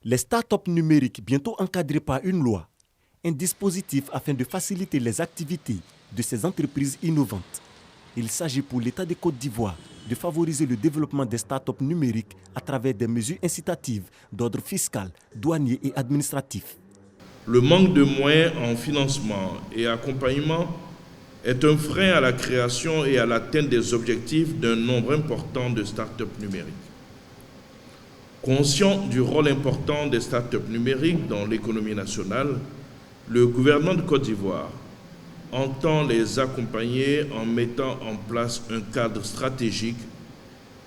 Les startups numériques bientôt encadrées par une loi, un dispositif afin de faciliter les activités de ces entreprises innovantes. Il s'agit pour l'État de Côte d'Ivoire de favoriser le développement des startups numériques à travers des mesures incitatives d'ordre fiscal, douanier et administratif. Le manque de moyens en financement et accompagnement est un frein à la création et à l'atteinte des objectifs d'un nombre important de startups numériques. Conscient du rôle important des startups numériques dans l'économie nationale, le gouvernement de Côte d'Ivoire entend les accompagner en mettant en place un cadre stratégique,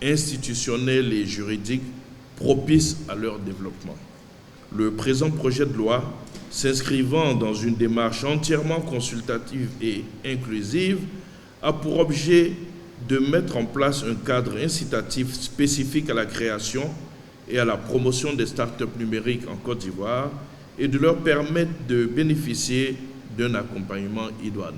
institutionnel et juridique propice à leur développement. Le présent projet de loi, s'inscrivant dans une démarche entièrement consultative et inclusive, a pour objet de mettre en place un cadre incitatif spécifique à la création et à la promotion des startups numériques en Côte d'Ivoire et de leur permettre de bénéficier d'un accompagnement idoine.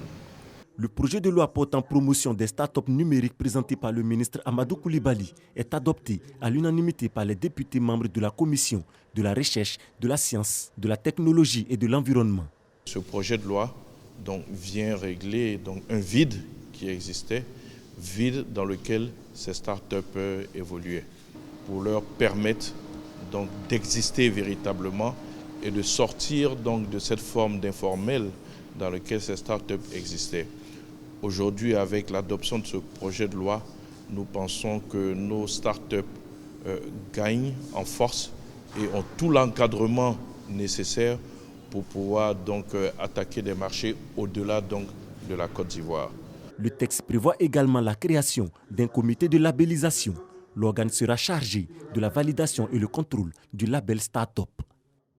Le projet de loi portant promotion des startups numériques présenté par le ministre Amadou Coulibaly est adopté à l'unanimité par les députés membres de la Commission de la recherche, de la science, de la technologie et de l'environnement. Ce projet de loi vient régler un vide qui existait, vide dans lequel ces startups évoluaient, pour leur permettre d'exister véritablement et de sortir de cette forme d'informel dans laquelle ces startups existaient. Aujourd'hui, avec l'adoption de ce projet de loi, nous pensons que nos startups gagnent en force et ont tout l'encadrement nécessaire pour pouvoir attaquer des marchés au-delà de la Côte d'Ivoire. Le texte prévoit également la création d'un comité de labellisation. L'organe sera chargé de la validation et le contrôle du label Startup.